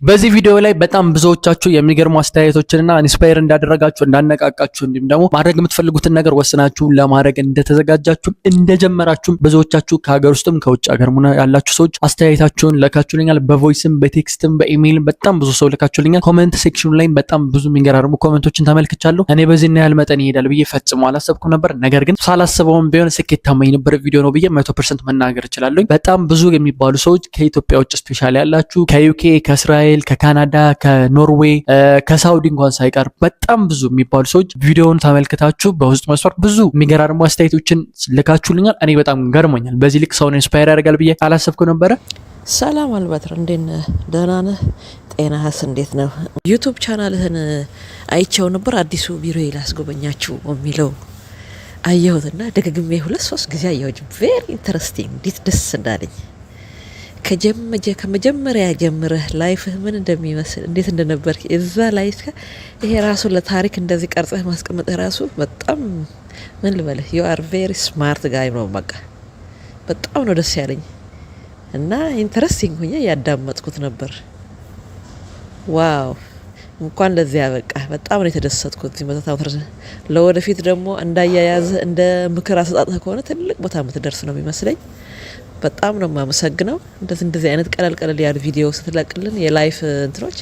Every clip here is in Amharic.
በዚህ ቪዲዮ ላይ በጣም ብዙዎቻችሁ የሚገርሙ አስተያየቶችንና ኢንስፓየር እንዳደረጋችሁ እንዳነቃቃችሁ እንዲሁም ደግሞ ማድረግ የምትፈልጉትን ነገር ወስናችሁ ለማድረግ እንደተዘጋጃችሁ እንደጀመራችሁ ብዙዎቻችሁ ከሀገር ውስጥም ከውጭ ሀገር ያላችሁ ሰዎች አስተያየታችሁን ለካችሁልኛል። በቮይስም በቴክስትም በኢሜይልም በጣም ብዙ ሰው ለካችሁልኛል። ኮሜንት ሴክሽኑ ላይ በጣም ብዙ የሚገራርሙ ኮሜንቶችን ተመልክቻለሁ። እኔ በዚህ ያህል መጠን ይሄዳል ብዬ ፈጽሞ አላሰብኩም ነበር። ነገር ግን ሳላስበውም ቢሆን ስኬታማ የነበረ ቪዲዮ ነው ብዬ 100% መናገር እችላለሁ። በጣም ብዙ የሚባሉ ሰዎች ከኢትዮጵያ ውጭ ስፔሻሊ ያላችሁ ከዩኬ ከእስራኤል ከካናዳ ከኖርዌይ ከሳውዲ እንኳን ሳይቀር በጣም ብዙ የሚባሉ ሰዎች ቪዲዮውን ተመልክታችሁ በውስጥ መስመር ብዙ የሚገራርሙ አስተያየቶችን ልካችሁልኛል። እኔ በጣም ገርሞኛል። በዚህ ልክ ሰውን ኢንስፓየር ያደርጋል ብዬ አላሰብኩም ነበረ። ሰላም አልበትር፣ እንዴት ነህ? ደህና ነህ? ጤናህስ እንዴት ነው? ዩቲዩብ ቻናልህን አይቼው ነበር። አዲሱ ቢሮ ላስጎበኛችሁ የሚለው አየሁትና ደግግሜ 2-3 ጊዜ አየሁት። ቬሪ ኢንተረስቲንግ፣ እንዴት ደስ እንዳለኝ ከመጀመሪያ ጀምረህ ላይፍህ ምን እንደሚመስል እንዴት እንደነበር እዛ ላይ ይሄ ራሱ ለታሪክ እንደዚህ ቀርጸህ ማስቀመጥ ራሱ በጣም ምን ልበልህ፣ you are very smart guy ነው። በቃ በጣም ነው ደስ ያለኝ እና ኢንተረስቲንግ ሆኜ ያዳመጥኩት ነበር። ዋው እንኳን ለዚህ ያበቃ። በጣም ነው የተደሰትኩት። ለወደፊት ደግሞ እንዳያያዝ እንደ ምክር አሰጣጥህ ከሆነ ትልቅ ቦታ የምትደርስ ነው የሚመስለኝ። በጣም ነው የማመሰግነው። እንደዚህ አይነት ቀለል ያሉ ቪዲዮ ስትለቅልን የላይፍ እንትኖች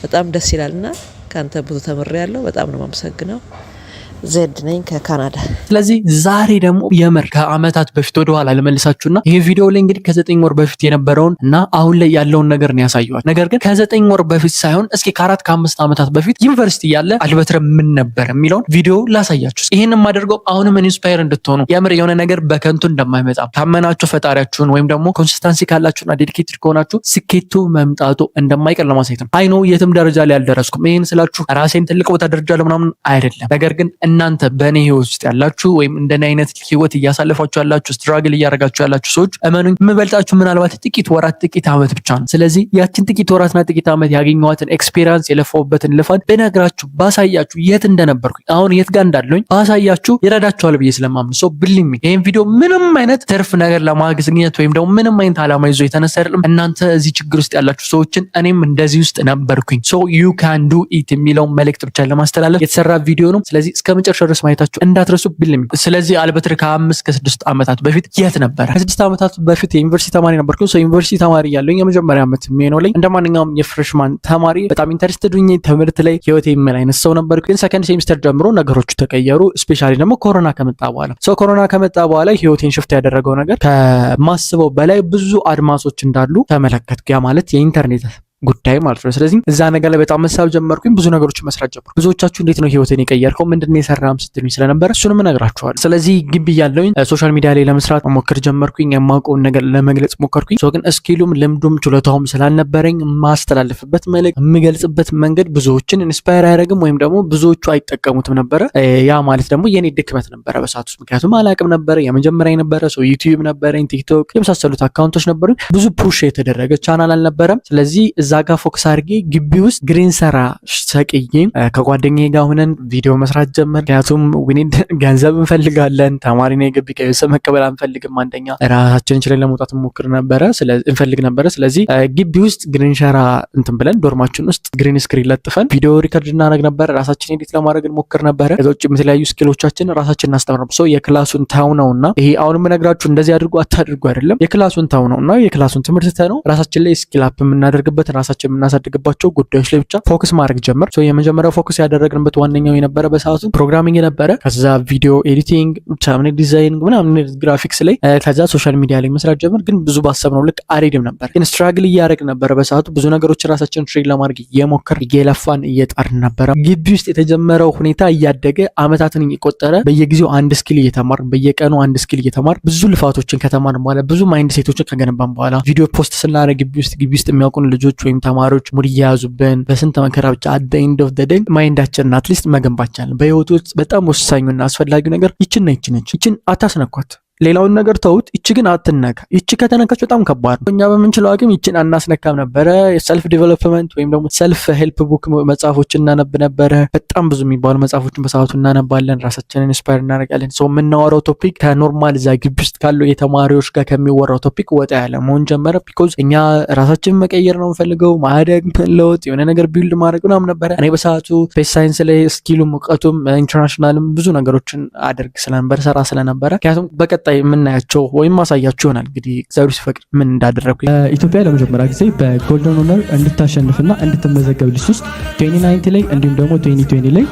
በጣም ደስ ይላልና ካንተ ብዙ ተምሬያለሁ። በጣም ነው የማመሰግነው። ዜድ ነኝ ከካናዳ። ስለዚህ ዛሬ ደግሞ የምር ከአመታት በፊት ወደ ኋላ ልመልሳችሁና ይሄ ቪዲዮ ላይ እንግዲህ ከ9 ወር በፊት የነበረውን እና አሁን ላይ ያለውን ነገር ነው ያሳየዋል። ነገር ግን ከ9 ወር በፊት ሳይሆን እስኪ ከ4 ከ5 አመታት በፊት ዩኒቨርሲቲ ያለ አልበትር ምን ነበር የሚለውን ቪዲዮ ላሳያችሁ። ይሄንን ማደርገው አሁንም ኢንስፓየር እንድትሆኑ የምር የሆነ ነገር በከንቱ እንደማይመጣ ታመናችሁ ፈጣሪያችሁን ወይም ደግሞ ኮንሲስተንሲ ካላችሁና ዴዲኬትድ ከሆናችሁ ስኬቱ መምጣቱ እንደማይቀር ለማሳየት ነው። አይ ኖ የትም ደረጃ ላይ አልደረስኩም። ይሄን ስላችሁ ራሴን ትልቅ ቦታ ደረጃ ለምናምን አይደለም። ነገር ግን እናንተ በኔ ህይወት ውስጥ ያላችሁ ወይም እንደኔ አይነት ህይወት እያሳለፋችሁ ያላችሁ ስትራግል እያደረጋችሁ ያላችሁ ሰዎች እመኑኝ የምበልጣችሁ ምናልባት ጥቂት ወራት ጥቂት አመት ብቻ ነው። ስለዚህ ያችን ጥቂት ወራትና ጥቂት አመት ያገኘኋትን ኤክስፒሪየንስ የለፈውበትን ልፋት በነግራችሁ ባሳያችሁ የት እንደነበርኩኝ አሁን የት ጋር እንዳለሁኝ ባሳያችሁ ይረዳችኋል ብዬ ስለማምን ሰው ብልኝ ይሄን ቪዲዮ ምንም አይነት ትርፍ ነገር ለማግኘት ወይም ደግሞ ምንም አይነት አላማ ይዞ የተነሳ አይደለም። እናንተ እዚህ ችግር ውስጥ ያላችሁ ሰዎችን እኔም እንደዚህ ውስጥ ነበርኩኝ so you can do it የሚለው መልእክት ብቻ ለማስተላለፍ የተሰራ ቪዲዮ ነው። ስለዚህ እስከ መጨረሻው ድረስ ማየታችሁ እንዳትረሱ ብልኝ። ስለዚህ አልበትር ከ5 ከ6 አመታት በፊት የት ነበር? ከ6 አመታት በፊት የዩኒቨርሲቲ ተማሪ ነበርኩ። ዩኒቨርሲቲ ተማሪ ያለኝ የመጀመሪያ አመት ሜኖ ላይ እንደማንኛውም የፍሬሽማን ተማሪ በጣም ኢንተረስትድ ሆኜ ትምህርት ላይ ህይወቴ ምን አይነት ሰው ነበርኩ። ግን ሰከንድ ሴሚስተር ጀምሮ ነገሮች ተቀየሩ። ስፔሻሊ ደግሞ ኮሮና ከመጣ በኋላ ህይወቴን ሽፍት ያደረገው ነገር ከማስበው በላይ ብዙ አድማሶች እንዳሉ ተመለከትኩ። ያ ማለት የኢንተርኔት ጉዳይ ማለት ነው። ስለዚህ እዛ ነገር ላይ በጣም መሳብ ጀመርኩኝ። ብዙ ነገሮችን መስራት ጀመርኩ። ብዙዎቻችሁ እንዴት ነው ህይወትን የቀየርከው ምንድነው የሰራም ስትሉኝ ስለነበር እሱንም እነግራችኋለሁ። ስለዚህ ግቢ ያለውኝ ሶሻል ሚዲያ ላይ ለመስራት ሞክር ጀመርኩኝ። የማውቀውን ነገር ለመግለጽ ሞከርኩኝ። ግን እስኪሉም ልምዱም ችሎታውም ስላልነበረኝ ማስተላለፍበት መልእክት የምገልጽበት መንገድ ብዙዎችን ኢንስፓየር አያደርግም ወይም ደግሞ ብዙዎቹ አይጠቀሙትም ነበረ። ያ ማለት ደግሞ የኔ ድክመት ነበረ በሰዓቱ ውስጥ። ምክንያቱም አላቅም ነበረ። የመጀመሪያ ነበረ ዩቲዩብ ነበረኝ፣ ቲክቶክ የመሳሰሉት አካውንቶች ነበሩኝ። ብዙ ፑሽ የተደረገ ቻናል አልነበረም። ስለዚህ ዛጋ ፎክስ አድርጌ ግቢ ውስጥ ግሪን ሰራ ሰቅዬ ከጓደኛዬ ጋር ሆነን ቪዲዮ መስራት ጀመር። ምክንያቱም ዊኒድ ገንዘብ እንፈልጋለን። ተማሪ ነው የግቢ ከቤተሰብ መቀበል አንፈልግም። አንደኛ ራሳችንን ችለን ለመውጣት እንፈልግ ነበረ። ስለዚህ ግቢ ውስጥ ግሪን ሸራ እንትን ብለን ዶርማችን ውስጥ ግሪን ስክሪን ለጥፈን ቪዲዮ ሪከርድ እናደርግ ነበር። ራሳችን ኤዲት ለማድረግ እንሞክር ነበረ። ከዛ ውጭ የተለያዩ ስኪሎቻችን ራሳችን እናስተምር ነበር። የክላሱን ታው ነውና ይሄ አሁን የምነግራችሁ እንደዚህ አድርጉ አታድርጉ አይደለም። የክላሱን ታው ነውና የክላሱን ትምህርት ነው ራሳችን ላይ ስኪል አፕ የምናደርግበት ራሳችን የምናሳድግባቸው ጉዳዮች ላይ ብቻ ፎከስ ማድረግ ጀመር። የመጀመሪያው ፎከስ ያደረግንበት ዋነኛው የነበረ በሰዓቱ ፕሮግራሚንግ ነበረ። ከዛ ቪዲዮ ኤዲቲንግ፣ ቻምኔል ዲዛይን ምናምን ግራፊክስ ላይ ከዛ ሶሻል ሚዲያ ላይ መስራት ጀመር። ግን ብዙ ባሰብነው ልክ አልሄድም ነበር። ግን ስትራግል እያደረግን ነበረ በሰዓቱ ብዙ ነገሮች ራሳችን ትሬን ለማድረግ እየሞከር እየለፋን እየጣርን ነበረ። ግቢ ውስጥ የተጀመረው ሁኔታ እያደገ አመታትን እየቆጠረ በየጊዜው አንድ ስኪል እየተማር በየቀኑ አንድ ስኪል እየተማር ብዙ ልፋቶችን ከተማር በኋላ ብዙ ማይንድ ሴቶችን ከገነባን በኋላ ቪዲዮ ፖስት ስናደርግ ግቢ ውስጥ የሚያውቁን ልጆች ወይም ተማሪዎች ሙድ እየያዙብን በስንት መከራ ብቻ at the end of the day ማይንዳችንን አትሊስት መገንባት ቻለን። በህይወት ውስጥ በጣም ወሳኙና አስፈላጊው ነገር ይችን አታስነኳት። ሌላውን ነገር ተውት፣ ይቺ ግን አትነካ። ይቺ ከተነካች በጣም ከባድ ነው። እኛ በምንችለው አቅም ይቺን አናስነካም ነበረ። የሰልፍ ዲቨሎፕመንት ወይም ደግሞ ሰልፍ ሄልፕ ቡክ መጽሐፎችን እናነብ ነበረ። በጣም ብዙ የሚባሉ መጽሐፎችን በሰዓቱ እናነባለን። ራሳችንን ኢንስፓየር እናደርጋለን። ሰው የምናወራው ቶፒክ ከኖርማል እዛ ግቢ ውስጥ ካለው የተማሪዎች ጋር ከሚወራው ቶፒክ ወጣ ያለ መሆን ጀመረ። ቢኮዝ እኛ ራሳችንን መቀየር ነው የምፈልገው፣ ማደግ፣ መለወጥ፣ የሆነ ነገር ቢልድ ማድረግ ምናምን ነበረ። እኔ በሰዓቱ ስፔስ ሳይንስ ላይ ስኪሉም እውቀቱም ኢንተርናሽናልም ብዙ ነገሮችን አደርግ ስለነበር ሰራ ስለነበረ ምክንያቱም በቀጣይ የምናያቸው ወይም ማሳያችሁ ይሆናል እንግዲህ እግዚአብሔር ሲፈቅድ ምን እንዳደረግኩ። ኢትዮጵያ ለመጀመሪያ ጊዜ በጎልደን ኦነር እንድታሸንፍና እንድትመዘገብ ሊስት ውስጥ 2019 ላይ እንዲሁም ደግሞ 2020 ላይ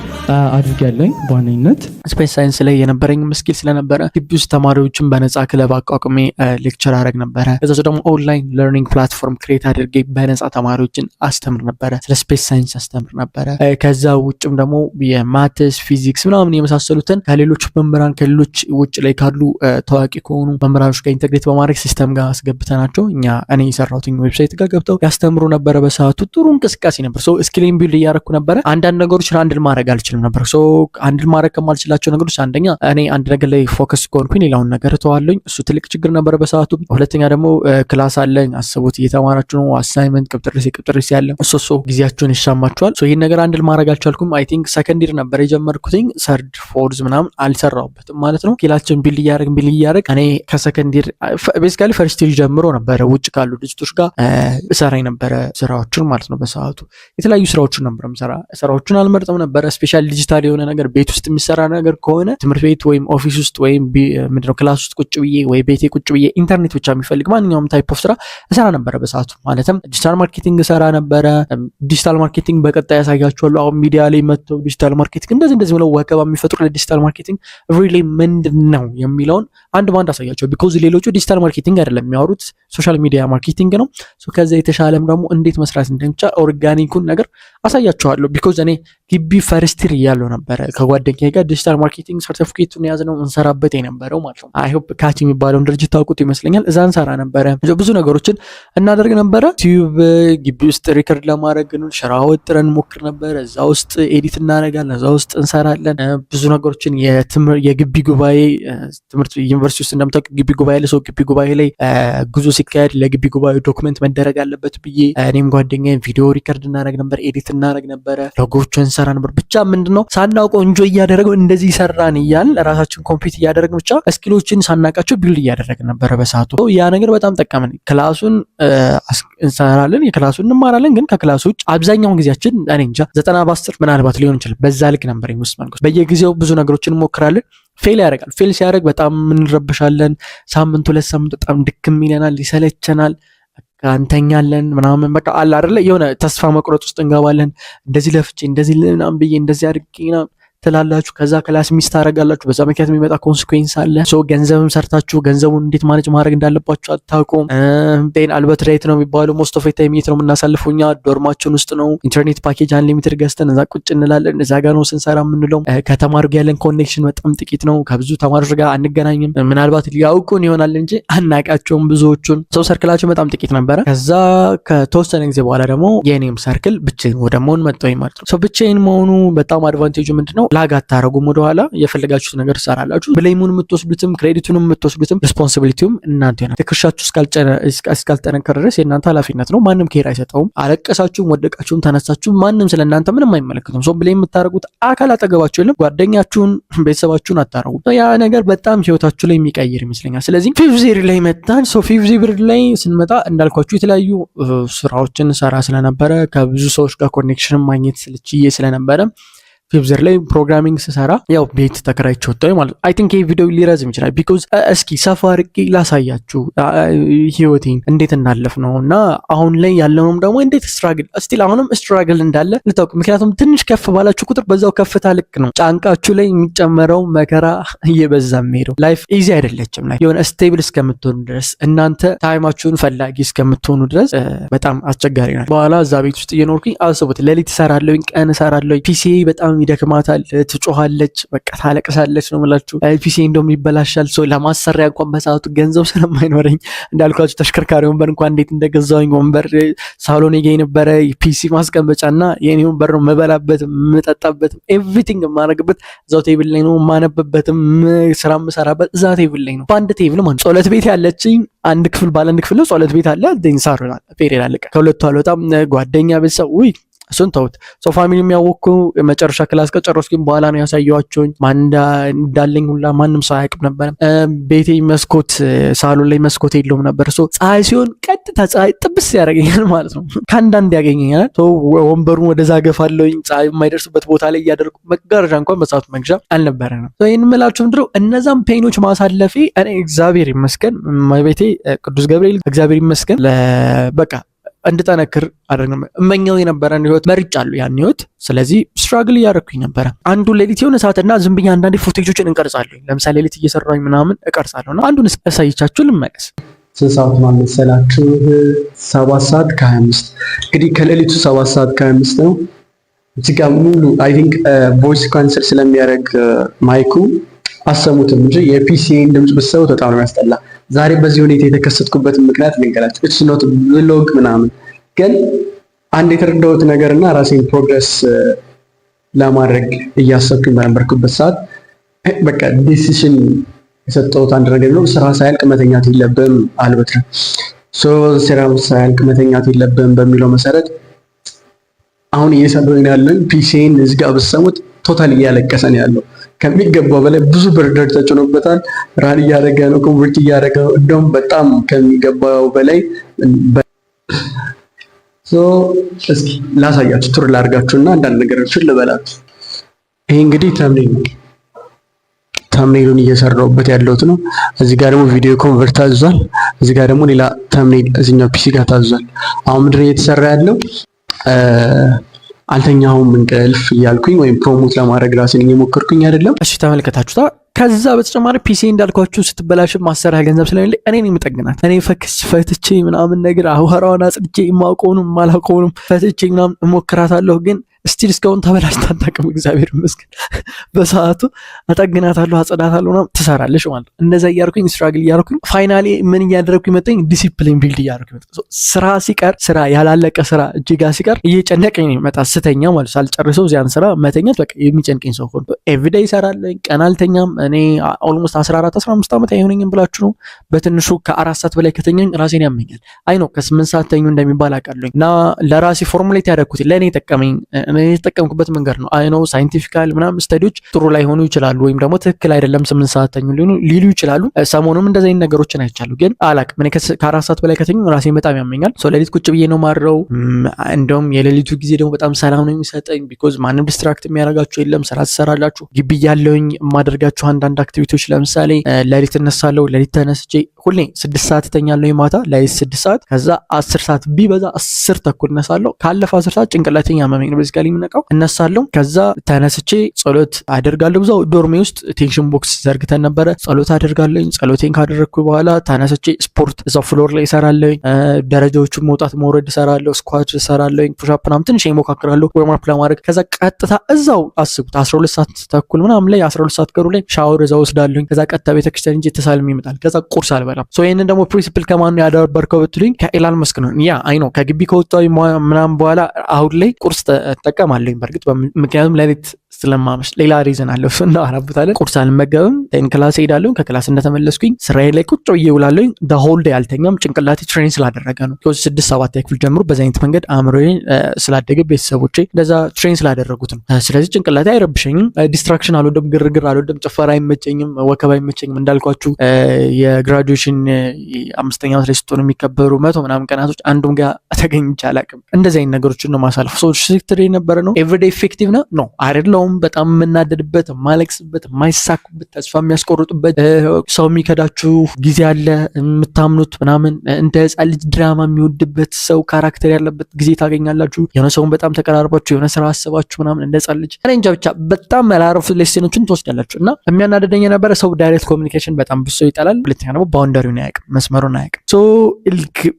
አድርጌያለሁ። በዋነኝነት ስፔስ ሳይንስ ላይ የነበረኝ ስኪል ስለነበረ ግቢ ውስጥ ተማሪዎችን በነፃ ክለብ አቋቁሜ ሌክቸር አደረግ ነበረ። ከዛ ደግሞ ኦንላይን ለርኒንግ ፕላትፎርም ክሬት አድርጌ በነፃ ተማሪዎችን አስተምር ነበረ፣ ስለ ስፔስ ሳይንስ አስተምር ነበረ። ከዛ ውጭም ደግሞ የማትስ ፊዚክስ ምናምን የመሳሰሉትን ከሌሎች መምህራን ከሌሎች ውጭ ላይ ካሉ ታዋቂ ከሆኑ መምህራኖች ጋር ኢንተግሬት በማድረግ ሲስተም ጋር አስገብተናቸው እኔ የሰራሁትን ዌብሳይት ጋር ገብተው ያስተምሩ ነበረ። በሰዓቱ ጥሩ እንቅስቃሴ ነበር። ሶ ስኪሊንግ ቢልድ እያደረኩ ነበረ። አንዳንድ ነገሮችን አንድል ማድረግ አልችልም ነበር። ሶ አንድል ማድረግ ከማልችላቸው ነገሮች አንደኛ እኔ አንድ ነገር ላይ ፎከስ ከሆንኩኝ ሌላውን ነገር ተዋለኝ። እሱ ትልቅ ችግር ነበረ በሰዓቱ። ሁለተኛ ደግሞ ክላስ አለኝ፣ አስቡት፣ እየተማራችሁ ነው፣ አሳይመንት ቅብጥርስ ያለ እሱ ጊዜያችሁን ይሻማችኋል። ሶ ይህን ነገር አንድል ማድረግ አልቻልኩም። አይ ቲንክ ሰከንድ ይር ነበር የጀመርኩትኝ፣ ሰርድ ፎርዝ ምናምን አልሰራሁበትም ማለት ነው። ኪላችን ቢልድ እያደረግ እኔ ከሰከንድ ይር ቤዚካሊ ፈርስት ይር ጀምሮ ነበረ ውጭ ካሉ ድርጅቶች ጋር እሰራ የነበረ ስራዎችን ማለት ነው። በሰዓቱ የተለያዩ ስራዎችን ነበር ምሰራ። ስራዎችን አልመርጥም ነበረ። ስፔሻል ዲጂታል የሆነ ነገር ቤት ውስጥ የሚሰራ ነገር ከሆነ ትምህርት ቤት ወይም ኦፊስ ውስጥ ወይም ምንድነው ክላስ ውስጥ ቁጭ ብዬ ወይ ቤቴ ቁጭ ብዬ ኢንተርኔት ብቻ የሚፈልግ ማንኛውም ታይፕ ኦፍ ስራ እሰራ ነበረ በሰዓቱ። ማለትም ዲጂታል ማርኬቲንግ እሰራ ነበረ። ዲጂታል ማርኬቲንግ በቀጣይ ያሳያችኋለሁ። አሁን ሚዲያ ላይ መጥተው ዲጂታል ማርኬቲንግ እንደዚህ ብለው ወከባ የሚፈጥሩ ለዲጂታል ማርኬቲንግ ሪሊ ምንድን ነው የሚለውን አንድ ባንድ አሳያቸው። ቢኮዝ ሌሎቹ ዲጂታል ማርኬቲንግ አይደለም የሚያወሩት፣ ሶሻል ሚዲያ ማርኬቲንግ ነው። ከዛ የተሻለም ደግሞ እንዴት መስራት እንደሚቻል ኦርጋኒኩን ነገር አሳያቸዋለሁ። ቢኮዝ እኔ ግቢ ፈርስት ይር እያለሁ ነበረ ከጓደኛዬ ጋር ዲጂታል ማርኬቲንግ ሰርቲፊኬቱን የያዝነው እንሰራበት የነበረው ማለት ነው። አይ ሆፕ ካች የሚባለውን ድርጅት ታውቁት ይመስለኛል። እዛ እንሰራ ነበረ፣ ብዙ ነገሮችን እናደርግ ነበረ። ዩቲዩብ ግቢ ውስጥ ሪከርድ ለማድረግ ስራ ወጥረን ሞክር ነበረ። እዛ ውስጥ ኤዲት እናደርጋለን፣ እዛ ውስጥ እንሰራለን ብዙ ነገሮችን። የግቢ ጉባኤ ትምህርት ዩኒቨርሲቲ ውስጥ እንደምታውቁ ግቢ ጉባኤ ለሰው ግቢ ጉባኤ ላይ ጉዞ ሲካሄድ ለግቢ ጉባኤ ዶክመንት መደረግ አለበት ብዬ እኔም ጓደኛዬ ቪዲዮ ሪከርድ እናደርግ ነበር፣ ኤዲት እናደርግ ነበረ፣ ሎጎዎችን ሰራ ነበር። ብቻ ምንድነው ሳናውቀው እንጆ እያደረገው እንደዚህ ሰራን እያልን ራሳችን ኮምፒት እያደረግን ብቻ ስኪሎችን ሳናቃቸው ቢልድ እያደረግን ነበረ በሰዓቱ። ያ ነገር በጣም ጠቀመን። ክላሱን እንሰራለን፣ የክላሱን እንማራለን። ግን ከክላሱ ውጭ አብዛኛውን ጊዜያችን እኔ እንጃ 90/10 ምናልባት ሊሆን ይችላል በዛ ልክ ነበር ውስጥ መንገስ። በየጊዜው ብዙ ነገሮችን እንሞክራለን። ፌል ያደርጋል። ፌል ሲያደርግ በጣም እንረብሻለን። ሳምንት 2 ሳምንት በጣም ድክም ይለናል፣ ይሰለቸናል፣ እንተኛለን ምናምን በቃ አለ አይደለ የሆነ ተስፋ መቁረጥ ውስጥ እንገባለን። እንደዚህ ለፍቼ እንደዚህ ምናምን ብዬ እንደዚህ አድርጌ ትላላችሁ። ከዛ ክላስ ሚስ ታደርጋላችሁ። በዛ ምክንያት የሚመጣ ኮንሲኩዌንስ አለ። ገንዘብም ሰርታችሁ ገንዘቡን እንዴት ማኔጅ ማድረግ እንዳለባችሁ አታውቁም። ዴን አልበት ሬት ነው የሚባለው። ሞስት ኦፍ ታይም የት ነው የምናሳልፈው? እኛ ዶርማችን ውስጥ ነው። ኢንተርኔት ፓኬጅ አንሊሚትድ ገዝተን እዛ ቁጭ እንላለን። እዛ ጋር ነው ስንሰራ የምንለው። ከተማሪ ጋር ያለን ኮኔክሽን በጣም ጥቂት ነው። ከብዙ ተማሪዎች ጋር አንገናኝም። ምናልባት ሊያውቁን ይሆናል እንጂ አናውቃቸውም ብዙዎቹን። ሰው ሰርክላቸው በጣም ጥቂት ነበረ። ከዛ ከተወሰነ ጊዜ በኋላ ደግሞ የኔም ሰርክል ብቻዬን ወደ መሆን መጣሁ ማለት ነው። ብቻዬን መሆኑ በጣም አድቫንቴጁ ምንድነው? ላግ አታረጉም። ወደኋላ የፈለጋችሁት ነገር ትሰራላችሁ። ብሌሙን የምትወስዱትም ክሬዲቱንም የምትወስዱትም ሪስፖንሲቢሊቲውም እናንተ ነው። ትከሻችሁ እስካልጠነከረ ድረስ የእናንተ ኃላፊነት ነው። ማንም ኬር አይሰጠውም። አለቀሳችሁም፣ ወደቃችሁም፣ ተነሳችሁም ማንም ስለእናንተ ምንም አይመለከቱም። ብሌም የምታደርጉት አካል አጠገባችሁ የለም። ጓደኛችሁን፣ ቤተሰባችሁን አታረጉም። ያ ነገር በጣም ህይወታችሁ ላይ የሚቀይር ይመስለኛል። ስለዚህ ፊፍዝ ይር ላይ መጣን። ፊፍዝ ይር ላይ ስንመጣ እንዳልኳችሁ የተለያዩ ስራዎችን ሰራ ስለነበረ ከብዙ ሰዎች ጋር ኮኔክሽን ማግኘት ስልችዬ ስለነበረ ፊፍዝ ላይ ፕሮግራሚንግ ስሰራ ያው ቤት ተከራይቼ ወጣሁ ማለት ነው። አይ ቲንክ ይሄ ቪዲዮ ሊረዝም ይችላል ቢኮዝ እስኪ ሰፋ አድርጌ ላሳያችሁ ህይወቴን እንዴት እናለፍ ነው እና አሁን ላይ ያለውም ደግሞ እንዴት ስትራግል ስቲል አሁንም ስትራግል እንዳለ ልታውቁ። ምክንያቱም ትንሽ ከፍ ባላችሁ ቁጥር በዛው ከፍታ ልክ ነው ጫንቃችሁ ላይ የሚጨመረው መከራ እየበዛ የሚሄደው። ላይፍ ኢዚ አይደለችም። ላይፍ የሆነ ስቴብል እስከምትሆኑ ድረስ እናንተ ታይማችሁን ፈላጊ እስከምትሆኑ ድረስ በጣም አስቸጋሪ ነው። በኋላ እዛ ቤት ውስጥ እየኖርኩኝ አስቡት፣ ሌሊት እሰራለሁኝ፣ ቀን እሰራለሁኝ። ፒሲ በጣም ይደክማታል፣ ትጮሃለች፣ በቃ ታለቅሳለች ነው የምላችሁ። ፒሲ እንደውም ይበላሻል። ሰው ለማሰሪያ እንኳን በሰዓቱ ገንዘብ ስለማይኖረኝ እንዳልኳችሁ ተሽከርካሪ ወንበር እንኳን እንዴት እንደገዛውኝ ወንበር ሳሎን ይገኝ ነበረ። ፒሲ ማስቀመጫና የኔ ወንበር ነው መበላበት፣ የምጠጣበት፣ ኤቭሪቲንግ የማረግበት እዛው ቴብል ላይ ነው። የማነብበትም ስራ የምሰራበት እዛ ቴብል ላይ ነው። በአንድ ቴብል ማለት ጸሎት ቤት ያለችኝ አንድ ክፍል ባለ አንድ ክፍል ነው። ጸሎት ቤት አለ፣ ዴንሳር አለ፣ ፔሬድ አለ። ከሁለቱ አልወጣም። ጓደኛ ቤተሰብ ውይ እሱን ተውት። ሰው ፋሚሊ የሚያወቅኩ መጨረሻ ክላስ ከጨረስኩኝ በኋላ ነው ያሳየኋቸውኝ። ማን እንዳለኝ ሁላ ማንም ሰው አያውቅም ነበር። ቤቴ መስኮት ሳሎን ላይ መስኮት የለውም ነበር። ፀሐይ ሲሆን ቀጥታ ፀሐይ ጥብስ ያደርገኛል ማለት ነው። ከአንዳንድ ያገኘኛል። ወንበሩን ወደዛ ገፋለሁኝ። ፀሐይ የማይደርስበት ቦታ ላይ እያደረኩ መጋረጃ እንኳን በሰዓቱ መግዣ አልነበረ ነው። ይህን ምላችሁ ምንድነው እነዛም ፔኖች ማሳለፌ እኔ እግዚአብሔር ይመስገን ቤቴ ቅዱስ ገብርኤል እግዚአብሔር ይመስገን በቃ እንድጠነክር አደረገኝ። እመኛው የነበረን ህይወት መርጫለሁ ያን ህይወት። ስለዚህ ስትራግል እያደረኩኝ ነበረ። አንዱ ሌሊት የሆነ ሰዓትና ዝም ብዬ አንዳንዴ ፉቴጆችን እንቀርጻለሁ። ለምሳሌ ሌሊት እየሰራሁኝ ምናምን እቀርጻለሁ እና አንዱን አሳይቻችሁ ልመለስ። ስንት ሰዓት ነው መሰላችሁ? 7 ሰዓት ከ25 እንግዲህ ከሌሊቱ 7 ሰዓት ከ25 ነው። እዚህ ጋር ሙሉ አይ ቲንክ ቮይስ ካንሰል ስለሚያደርግ ማይኩ አሰሙትም እንጂ የፒሲን ድምጽ ብትሰሙት በጣም ነው የሚያስጠላ። ዛሬ በዚህ ሁኔታ የተከሰትኩበትን ምክንያት ልንገራችሁ። ኢትስ ኖት ብሎግ ምናምን፣ ግን አንድ የተረዳሁት ነገርና ራሴን ፕሮግረስ ለማድረግ እያሰብኩኝ በነበርኩበት ሰዓት በቃ ዲሲሽን የሰጠሁት አንድ ነገር ነው። ስራ ሳያልቅ መተኛት የለብህም አልበትም። ስራ ሳያልቅ መተኛት የለብህም በሚለው መሰረት አሁን እየሰራሁኝ ያለኝ ፒሲን እዚህ ጋር ብትሰሙት ቶታል እያለቀሰ ነው ያለው። ከሚገባው በላይ ብዙ ብርደር ተጭኖበታል። ራን እያደረገ ነው፣ ኮንቨርት እያደረገ ነው። እንደውም በጣም ከሚገባው በላይ እስኪ ላሳያችሁ፣ ቱር ላድርጋችሁና አንዳንድ ነገሮችን ልበላችሁ። ይሄ እንግዲህ ተምኔል ነው። ተምኔሉን እየሰራሁበት ያለሁት ነው። እዚህ ጋር ደግሞ ቪዲዮ ኮንቨርት ታዟል። እዚህ ጋር ደግሞ ሌላ ተምኔል እዚህኛው ፒሲ ጋር ታዟል። አሁን ምንድን ነው እየተሰራ ያለው? አልተኛሁም እንቅልፍ እያልኩኝ ወይም ፕሮሞት ለማድረግ ራሴን እየሞከርኩኝ አይደለም። እሺ ተመልከታችሁታ። ከዛ በተጨማሪ ፒሲ እንዳልኳችሁ ስትበላሽ ማሰሪያ ገንዘብ ስለሌለ እኔ ነኝ የምጠግናት። እኔ ፈትቼ ምናምን ነገር አዋራውን አጽድቼ የማውቀውንም የማላውቀውንም ፈትቼ ምናምን እሞክራታለሁ ግን ስቲል እስካሁን ተበላሽታ አታውቅም። እግዚአብሔር ይመስገን። በሰዓቱ አጠግናታለሁ፣ አጸዳታለሁ፣ ምናምን ትሰራለች ማለት ነው። እንደዛ እያደረኩኝ ስትራግል እያደረኩኝ ፋይናሊ ምን እያደረኩኝ መጣኝ? ዲሲፕሊን ቢልድ እያደረኩኝ መጣ። ስራ ሲቀር ስራ ያላለቀ ስራ እጅጋ ሲቀር እየጨነቀኝ ነው መጣ። ስተኛ ማለት ሳልጨርሰው ዚያን ስራ መተኛት በቃ የሚጨንቀኝ ሰው ሆነ። ኤቭሪዴይ እሰራለሁ፣ ቀን አልተኛም። እኔ ኦልሞስት 14-15 ዓመት አይሆነኝም ብላችሁ ነው። በትንሹ ከ4 ሰዓት በላይ ከተኛኝ ራሴን ያመኛል። አይ ነው ከ8 ሰዓት ተኙ እንደሚባል አውቃለሁ። እና ለራሴ ፎርሙሌት ያደረኩት ለእኔ ጠቀመኝ የተጠቀምኩበት መንገድ ነው። አይ ነው ሳይንቲፊካል ምናምን ስተዲዎች ጥሩ ላይ ሆኑ ይችላሉ፣ ወይም ደግሞ ትክክል አይደለም 8 ሰዓት ተኙ ሊሉ ይችላሉ። ሰሞኑም እንደዚህ አይነት ነገሮችን አይቻሉ። ግን አላቅም እኔ ከ4 ሰዓት በላይ ከተኙ ራሴን በጣም ያመኛል። ሌሊት ቁጭ ብዬ ነው ማድረው። እንደውም የሌሊቱ ጊዜ ደግሞ በጣም ሰላም ነው የሚሰጠኝ። ቢኮዝ ማንም ዲስትራክት የሚያደርጋችሁ የለም። ስራ ትሰራላችሁ። ግቢ ያለውኝ የማደርጋችሁ አንዳንድ አክቲቪቲዎች ለምሳሌ ሌሊት እነሳለሁ። ሌሊት ተነስቼ ሁሌ 6 ሰዓት እተኛለሁ ማታ ሌሊት 6 ሰዓት። ከዛ 10 ሰዓት ቢበዛ 10 ተኩል እነሳለሁ። ካለፈ 10 ሰዓት ጭንቅላቴን ያመመኝ ነው በዚጋሊ የምነቃው። እነሳለሁ። ከዛ ተነስቼ ጸሎት አደርጋለሁ። ብዙ ዶርሜ ውስጥ ቴንሽን ቦክስ ዘርግተን ነበረ። ጸሎት አደርጋለሁ። ጸሎቴን ካደረግኩ በኋላ ተነስቼ ስፖርት እዛው ፍሎር ላይ እሰራለሁ። ደረጃዎቹን መውጣት መውረድ እሰራለሁ። ስኳት እሰራለሁ። ፑሽአፕ ምናምን ትንሽ እሞካክራለሁ ወርም አፕ ለማድረግ። ከዛ ቀጥታ እዛው አስቡት 12 ሰዓት ተኩል ምናምን ላይ 12 ሰዓት ከሩ ላይ ሻወር እዛው ወስዳለሁ። ከዛ ቀጥታ ቤተክርስቲያን እንጂ ተሳልም ይመጣል። ከዛ ቁርስ አልበላም። ይሄንን ደግሞ ፕሪንሲፕል ከማን ነው ያዳበርከው ብትሉኝ ከኤላን መስክ ነው። ያ አይ ነው ከግቢ ከወጣሁ ምናምን በኋላ አሁን ላይ ቁርስ ተጠቀማለሁ። በርግጥ ምክንያቱም ሌሊት ስለማመሽ ሌላ ሪዝን አለው። እሱ እናወራበታለን። ቁርስ አልመገብም። ክላስ ሄዳለሁ። ከክላስ እንደተመለስኩኝ ስራዬ ላይ ቁጭ ብዬ እውላለሁ። ሆል ዴይ አልተኛም። ጭንቅላቴ ትሬን ስላደረገ ነው። 6-7 ክፍል ጀምሮ በዛ አይነት መንገድ አእምሮዬን ስላደገ ቤተሰቦቼ እንደዛ ትሬን ስላደረጉት ነው። ስለዚህ ጭንቅላቴ አይረብሸኝም። ዲስትራክሽን አልወደም፣ ግርግር አልወደም፣ ጭፈራ አይመቸኝም፣ ወከባ አይመቸኝም። እንዳልኳችሁ የግራጁዌሽን 5ኛ ዓመት ላይ ስትሆኑ የሚከበሩ 100 ምናምን ቀናቶች አንዱም ጋር ተገኝቼ አላውቅም። እንደዚህ አይነት ነገሮችን ነው ማሳለፍ። ስትሪ የነበረ ነው። ኤቭሪዴይ ኢፌክቲቭ ነው አይደለም። በጣም የምናደድበት፣ የማለቅስበት፣ የማይሳኩበት፣ ተስፋ የሚያስቆርጡበት ሰው የሚከዳችሁ ጊዜ አለ። የምታምኑት ምናምን እንደ ህፃን ልጅ ድራማ የሚወድበት ሰው ካራክተር ያለበት ጊዜ ታገኛላችሁ። የሆነ ሰውን በጣም ተቀራርባችሁ የሆነ ስራ አስባችሁ ምናምን እንደ ህፃን ልጅ እኔ እንጃ ብቻ በጣም ያላረፉ ሌሰኖችን ትወስዳላችሁ። እና የሚያናደደኝ የነበረ ሰው ዳይሬክት ኮሚኒኬሽን በጣም ብዙ ሰው ይጠላል። ሁለተኛ ደግሞ ባውንደሪውን አያውቅም፣ መስመሩን አያውቅም።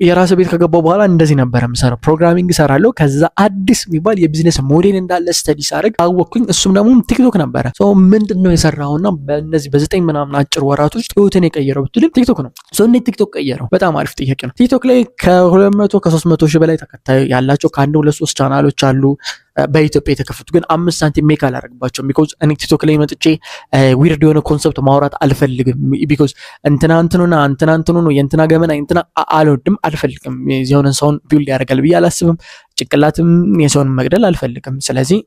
የራስ ቤት ከገባው በኋላ እንደዚህ ነበረ የምሰራው። ፕሮግራሚንግ እሰራለሁ። ከዛ አዲስ የሚባል የቢዝነስ ሞዴል እንዳለ ስተዲ ሳደርግ አወቅኩኝ። እሱ እሱም ደግሞ ቲክቶክ ነበረ። ሶ ምንድነው የሰራውና በእነዚህ በ9 ምናምን አጭር ወራቶች ህይወትን የቀየረው ብትልም ቲክቶክ ነው። ሶ እንዴት ቲክቶክ ቀየረው? በጣም አሪፍ ጥያቄ ነው። ቲክቶክ ላይ ከ200 ከ300 ሺህ በላይ ተከታይ ያላቸው ከአንድ 2-3 ቻናሎች አሉ በኢትዮጵያ የተከፈቱ ግን 5 ሳንቲም ሜክ አላደርግባቸውም። ቢኮዝ እኔ ቲክቶክ ላይ መጥቼ ዊርድ የሆነ ኮንሰፕት ማውራት አልፈልግም። ቢኮዝ እንትና እንትኑ የእንትና ገመና እንትና አልወድም አልፈልግም። የሆነ ሰውን ቢውልድ ያደርጋል ብዬ አላስብም። ጭቅላትም የሰውን መግደል አልፈልግም። ስለዚህ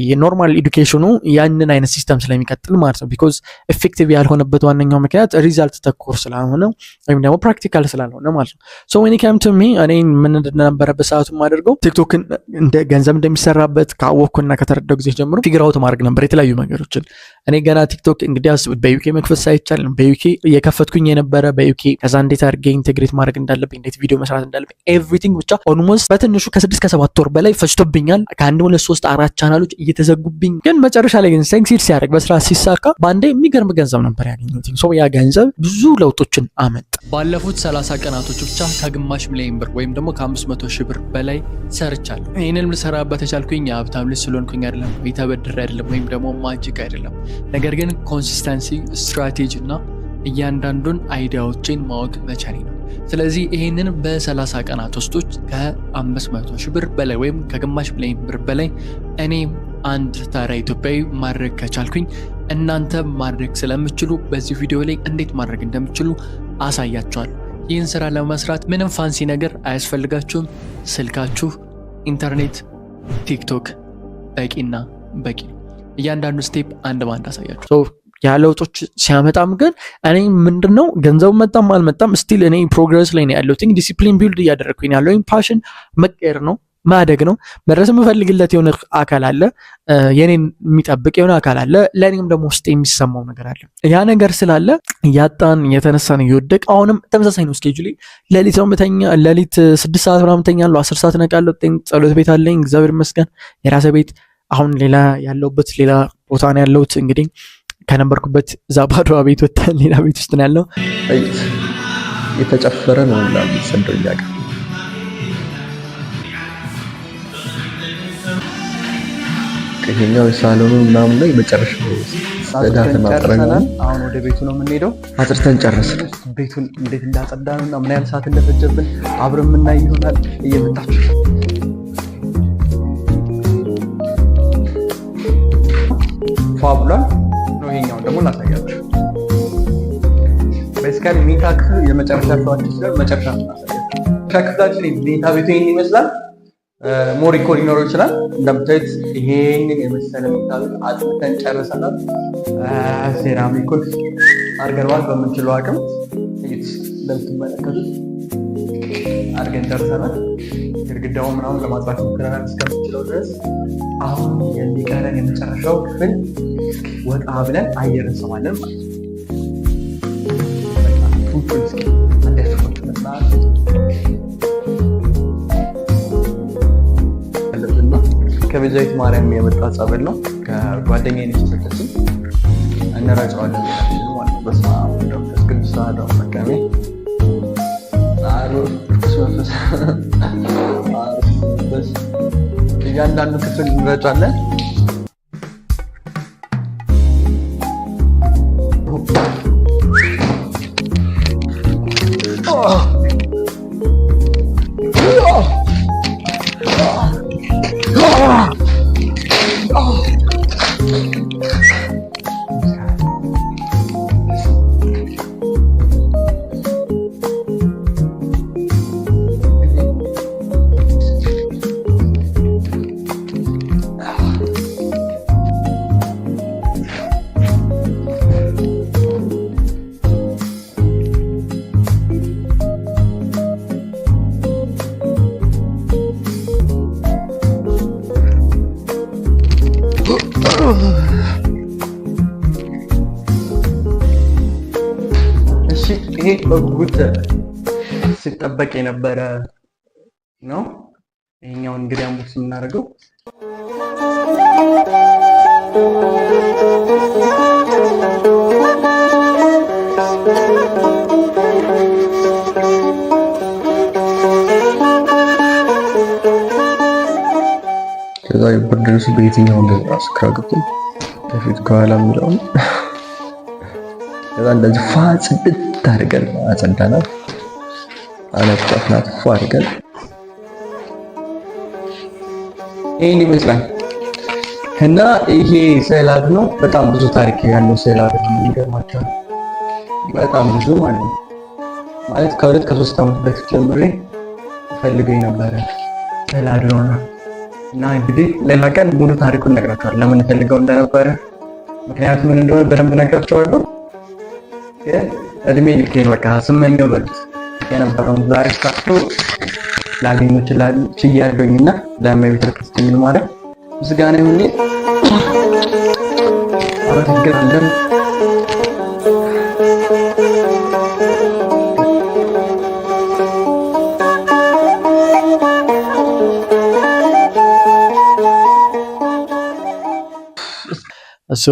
የኖርማል ኤዱኬሽኑ ያንን አይነት ሲስተም ስለሚቀጥል ማለት ነው። ቢኮዝ ኤፌክቲቭ ያልሆነበት ዋነኛው ምክንያት ሪዛልት ተኮር ስላልሆነ ወይም ደግሞ ፕራክቲካል ስላልሆነ ማለት ነው። ሶ when it came to me እኔ ምን እንደነበረበት ሰዓቱ ማደርገው ቲክቶክን እንደ ገንዘብ እንደሚሰራበት ካወቅኩና ከተረዳው ጊዜ ጀምሮ ፊግር አውት ማድረግ ነበር የተለያዩ መንገዶችን። እኔ ገና ቲክቶክ እንግዲህ አስቡት በዩኬ መክፈት ሳይቻል በዩኬ የከፈትኩኝ የነበረ በዩኬ ከዛ እንዴት አድርጌ ኢንቴግሬት ማድረግ እንዳለብኝ እንዴት ቪዲዮ መስራት እንዳለብኝ ኤቭሪቲንግ ብቻ ኦልሞስት በትንሹ ከ6 ከ7 ወር በላይ ፈጅቶብኛል። ከ1 2 3 4 ቻናሎች እየተዘጉብኝ ግን መጨረሻ ላይ ግን ሰክሲድ ሲያደርግ በስራ ሲሳካ ባንዴ የሚገርም ገንዘብ ነበር ያገኘሁት። ሶ ያ ገንዘብ ብዙ ለውጦችን አመጣ። ባለፉት 30 ቀናቶች ብቻ ከግማሽ ሚሊዮን ብር ወይም ደግሞ ከ500 ሺህ ብር በላይ ሰርቻለሁ። ይህንን ልሰራበት የቻልኩኝ የሀብታም ልጅ ስለሆንኩኝ አይደለም፣ ወይ ተበድሬ አይደለም፣ ወይም ደግሞ ማጂክ አይደለም። ነገር ግን ኮንሲስተንሲ፣ ስትራቴጂ እና እያንዳንዱን አይዲያዎችን ማወቅ መቻሌ ነው። ስለዚህ ይህንን በ30 ቀናት ውስጥ ከ500 ሺህ ብር በላይ ወይም ከግማሽ ሚሊዮን ብር በላይ እኔ አንድ ተራ ኢትዮጵያዊ ማድረግ ከቻልኩኝ እናንተ ማድረግ ስለምችሉ በዚህ ቪዲዮ ላይ እንዴት ማድረግ እንደምችሉ አሳያችኋለሁ። ይህን ስራ ለመስራት ምንም ፋንሲ ነገር አያስፈልጋችሁም። ስልካችሁ፣ ኢንተርኔት፣ ቲክቶክ በቂና በቂ ነው። እያንዳንዱ ስቴፕ አንድ ባንድ አሳያችሁ። ያ ለውጦች ሲያመጣም ግን እኔ ምንድነው ገንዘቡ መጣም አልመጣም ስቲል እኔ ፕሮግረስ ላይ ነው ያለሁት። ዲሲፕሊን ቢልድ እያደረግኩኝ ያለው ፓሽን መቀየር ነው ማደግ ነው። መድረስ የምፈልግለት የሆነ አካል አለ፣ የኔን የሚጠብቅ የሆነ አካል አለ፣ ለኔም ደግሞ ውስጥ የሚሰማው ነገር አለ። ያ ነገር ስላለ ያጣን የተነሳን እየወደቅ አሁንም ተመሳሳይ ነው ስኬጁሌ። ሌሊት ነው መተኛ፣ ሌሊት 6 ሰዓት ምናምን ተኛለሁ፣ 10 ሰዓት ነቃለሁ። ጸሎት ቤት አለኝ እግዚአብሔር ይመስገን፣ የራሴ ቤት። አሁን ሌላ ያለውበት ሌላ ቦታ ነው ያለሁት። እንግዲህ ከነበርኩበት እዛ ባዶዋ ቤት ወጥተን ሌላ ቤት ውስጥ ነው ያለው። የተጨፈረ ነው ላሉ ሰንደኛ ጋር ይሄኛው የሳሎኑ ምናምን ላይ መጨረሻው ጽዳትና ጠረና። አሁን ወደ ቤቱ ነው የምንሄደው። አጥርተን ጨረስን። ቤቱን እንዴት እንዳጸዳነውና ምን ያህል ሰዓት እንደፈጀብን አብረን የምናይ ይሆናል። እየመጣችሁ ፋብላን ነው። ይሄኛውን ደግሞ ላሳያችሁ። በስካል ሜታ ክፍል የመጨረሻ ሰዋችን ስለሆነ መጨረሻ እናሳያችሁ። ክፍላችን ሜታ ቤቱ ይሄን ይመስላል። ሞር ኢኮ ሊኖረው ይችላል። እንደምታዩት ይሄንን የመሰለ ሜታ ቤት አጥርተን ጨርሰናል። ሴራሚኩን አድርገናል በምንችለው አቅም። እንደምትመለከቱት አድርገን ጨርሰናል። ግድግዳው ምናምን ለማጽዳት ሞክረናል እስከምንችለው ድረስ። አሁን የሚቀረን የመጨረሻው ክፍል ወጣ ብለን አየር እንሰማለን ማለት ነው። ከቤዛዊት ማርያም የመጣ ጸበል ነው። ከጓደኛዬ ነው የሰጠችኝ። እንረጨዋለን ማለት ነው። በስመ አብ ወወልድ ወመንፈስ ቅዱስ አሐዱ አምላክ አሜን። እያንዳንዱ ክፍል እንረጫለን። ይሄ በጉጉት ሲጠበቅ የነበረ ነው። ይሄኛው እንግዲህ አንቦክስ የምናደርገው ከዛ የብርድ ልብስ በየትኛው እንደራሱ ግራ ገብቶኝ ከፊት ከኋላ የሚለውን ከዛ እንደዚህ ፋ ጽድት አድርገን አጸዳናት፣ አነጠፍናት ፋ አድርገን ይሄን ይመስላል። እና ይሄ ስዕል ነው በጣም ብዙ ታሪክ ያለው ስዕል ነው። የሚገርማቸው በጣም ብዙ ማለት ከ2 ከ3 ዓመት በፊት ጀምሬ ፈልገኝ ነበረ ስዕል ነው። እና እንግዲህ ሌላ ቀን ሙሉ ታሪኩን ነግራቸዋለሁ፣ ለምን ፈልገው እንደነበረ ምክንያቱም ምን እንደሆነ በደንብ ነግራቸዋለሁ። ግን እድሜ ልኬን በቃ ስመኘው በሉት የነበረውን ዛሬ ሳቶ ላገኘው ይችላል ችያለሁኝና ለእመቤተ ክርስቲያን ማለት ምስጋና ይሁን። አመሰግናለሁ።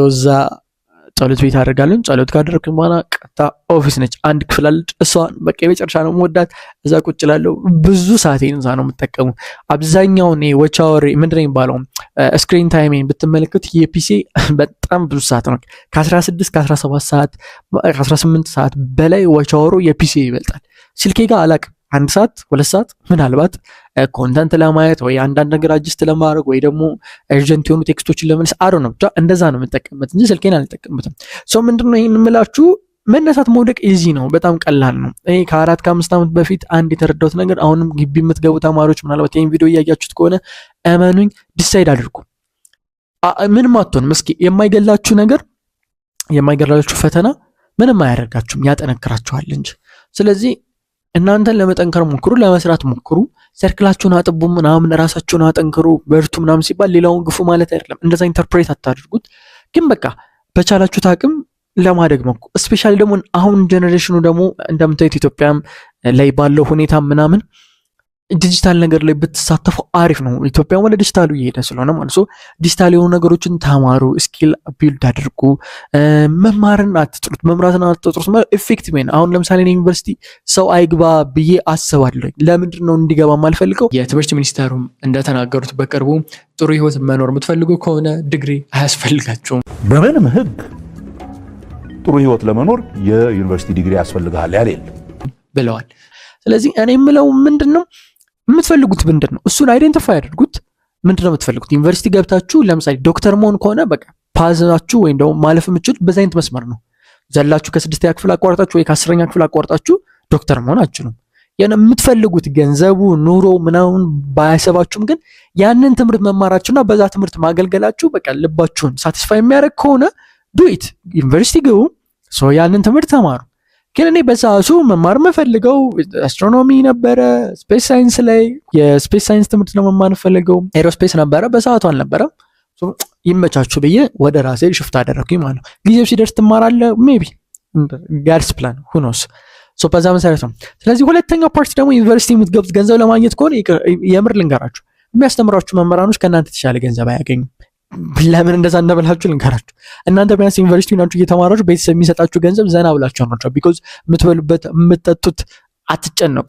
እዛ ጸሎት ቤት አደርጋለሁ። ጸሎት ካደረግኩኝ በኋላ ቀጥታ ኦፊስ ነች፣ አንድ ክፍል አለች። እሷን በቃ የመጨረሻ ነው የምወዳት። እዛ ቁጭ እላለሁ። ብዙ ሰዓቴን እዛ ነው የምጠቀሙ። አብዛኛውን ዋች አወር ምንድነው የሚባለው ስክሪን ታይሜን ብትመለከቱ የፒሲ በጣም ብዙ ሰዓት ነው። ከ16 ከ17 ሰዓት ከ18 ሰዓት በላይ ዋች አወሩ የፒሲ ይበልጣል። ስልኬ ጋር አላቅም 1 ሰዓት 2 ሰዓት ምናልባት ኮንተንት ለማየት ወይ አንዳንድ ነገር አጅስት ለማድረግ ወይ ደግሞ ኤርጀንት የሆኑ ቴክስቶችን ለመለስ አሮ ነው ብቻ እንደዛ ነው የምጠቀምበት እንጂ ስልኬን አልጠቀምበትም። ሶ ምንድነው ይሄን የምላችሁ መነሳት መውደቅ ኢዚ ነው፣ በጣም ቀላል ነው። ይሄ ከ4 ከ5 ዓመት በፊት አንድ የተረዳሁት ነገር አሁንም ግቢ የምትገቡ ተማሪዎች ምናልባት ይሄን ቪዲዮ እያያችሁት ከሆነ እመኑኝ ዲሳይድ አድርጉ። ምንም አትሆንም። እስኪ የማይገላችሁ ነገር የማይገላችሁ ፈተና ምንም አያደርጋችሁም፣ ያጠነክራችኋል እንጂ። ስለዚህ እናንተን ለመጠንከር ሞክሩ፣ ለመስራት ሞክሩ። ሰርክላችሁን አጥቡ ምናምን፣ ራሳችሁን አጠንክሩ፣ በርቱ ምናምን ሲባል ሌላውን ግፉ ማለት አይደለም። እንደዛ ኢንተርፕሬት አታድርጉት። ግን በቃ በቻላችሁት አቅም ለማደግ ሞክሩ። እስፔሻሊ ደግሞ አሁን ጀነሬሽኑ ደግሞ እንደምታዩት ኢትዮጵያም ላይ ባለው ሁኔታ ምናምን ዲጂታል ነገር ላይ ብትሳተፉ አሪፍ ነው። ኢትዮጵያ ወደ ዲጂታሉ እየሄደ ስለሆነ ማለት ነው። ዲጂታል የሆኑ ነገሮችን ተማሩ፣ ስኪል ቢልድ አድርጉ። መማርን አትጥሩት፣ መምራትን አትጥሩት። ኢፌክቲቭ ነው። አሁን ለምሳሌ ዩኒቨርሲቲ ሰው አይግባ ብዬ አስባለሁ። ለምንድን ነው እንዲገባ የማልፈልገው? የትምህርት ሚኒስቴሩም እንደተናገሩት በቅርቡ ጥሩ ህይወት መኖር የምትፈልጉ ከሆነ ዲግሪ አያስፈልጋቸውም። በምንም ህግ ጥሩ ህይወት ለመኖር የዩኒቨርሲቲ ዲግሪ ያስፈልጋል ያለ ብለዋል። ስለዚህ እኔ የምለው ምንድን ነው የምትፈልጉት ምንድን ነው? እሱን አይደንቲፋይ አድርጉት። ምንድን ነው የምትፈልጉት? ዩኒቨርሲቲ ገብታችሁ ለምሳሌ ዶክተር መሆን ከሆነ በቃ ፓዝናችሁ ወይም ደግሞ ማለፍ የምትችሉት በዛ አይነት መስመር ነው። ዘላችሁ ከ6ኛ ክፍል አቋርጣችሁ ወይ ከ10ኛ ክፍል አቋርጣችሁ ዶክተር መሆን አትችሉም። ያን የምትፈልጉት ገንዘቡ ኑሮ ምናምን ባያሰባችሁም ግን ያንን ትምህርት መማራችሁና በዛ ትምህርት ማገልገላችሁ በቃ ልባችሁን ሳቲስፋይ የሚያደርግ ከሆነ ዱኢት፣ ዩኒቨርሲቲ ግቡ፣ ያንን ትምህርት ተማሩ። ግን እኔ በሰዓቱ መማር የምፈልገው አስትሮኖሚ ነበረ። ስፔስ ሳይንስ ላይ የስፔስ ሳይንስ ትምህርት ነው መማር የምፈልገው። ኤሮስፔስ ነበረ፣ በሰዓቱ አልነበረም። ይመቻችሁ ብዬ ወደ ራሴ ሽፍት አደረኩኝ ማለት ነው። ጊዜው ሲደርስ ትማራለህ። ሜቢ ጋድስ ፕላን ሁኖስ በዛ መሰረት ነው። ስለዚህ ሁለተኛው ፓርት ደግሞ ዩኒቨርሲቲ የምትገቡት ገንዘብ ለማግኘት ከሆነ የምር ልንገራችሁ፣ የሚያስተምራችሁ መምህራኖች ከእናንተ የተሻለ ገንዘብ አያገኙም። ለምን እንደዛ እንደበላችሁ ልንገራችሁ። እናንተ ቢያንስ ዩኒቨርሲቲ ናችሁ እየተማራችሁ ቤተሰብ የሚሰጣችሁ ገንዘብ ዘና ብላችሁ ናችሁ። ቢኮዝ የምትበሉበት የምትጠጡት አትጨነቁ፣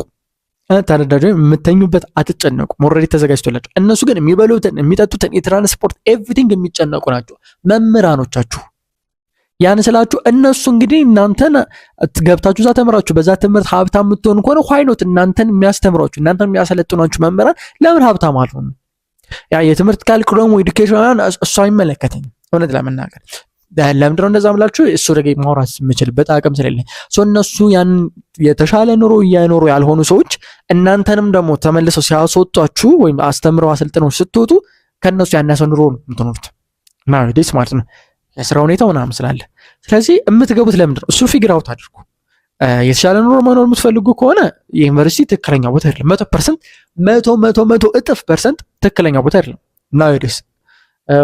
ተረዳጁ፣ የምተኙበት አትጨነቁ፣ ሞሬዲ ተዘጋጅቶላችሁ። እነሱ ግን የሚበሉትን የሚጠጡትን የትራንስፖርት ኤቭሪቲንግ የሚጨነቁ ናቸው መምህራኖቻችሁ። ያን ስላችሁ እነሱ እንግዲህ እናንተን ገብታችሁ እዛ ተምራችሁ በዛ ትምህርት ሀብታም የምትሆኑ ከሆነ ዋይኖት እናንተን የሚያስተምሯችሁ እናንተን የሚያሰለጥኗችሁ መምህራን ለምን ሀብታም አልሆኑ? ያ የትምህርት ካልኩለሙ ኤዱኬሽን እሱ አይመለከተኝም። እውነት ለመናገር ለምንድነው እንደዛ ብላችሁ እሱ ደግሞ ማውራት የምችልበት አቅም ስለሌለኝ እነሱ ያን የተሻለ ኑሮ እያኖሩ ያልሆኑ ሰዎች እናንተንም ደግሞ ተመልሰው ሲያስወጧችሁ ወይም አስተምረው አሰልጥነው ስትወጡ ከነሱ ያነሰ ኑሮ ነው የምትኖሩት ማለት ነው። የስራ ሁኔታው ምናምን ስላለ። ስለዚህ የምትገቡት ለምንድነው እሱ ፊግር አውት አድርጉ። የተሻለ ኑሮ መኖር የምትፈልጉ ከሆነ የዩኒቨርሲቲ ትክክለኛ ቦታ አይደለም። 100% እጥፍ ፐርሰንት ትክክለኛ ቦታ አይደለም ናይዲስ።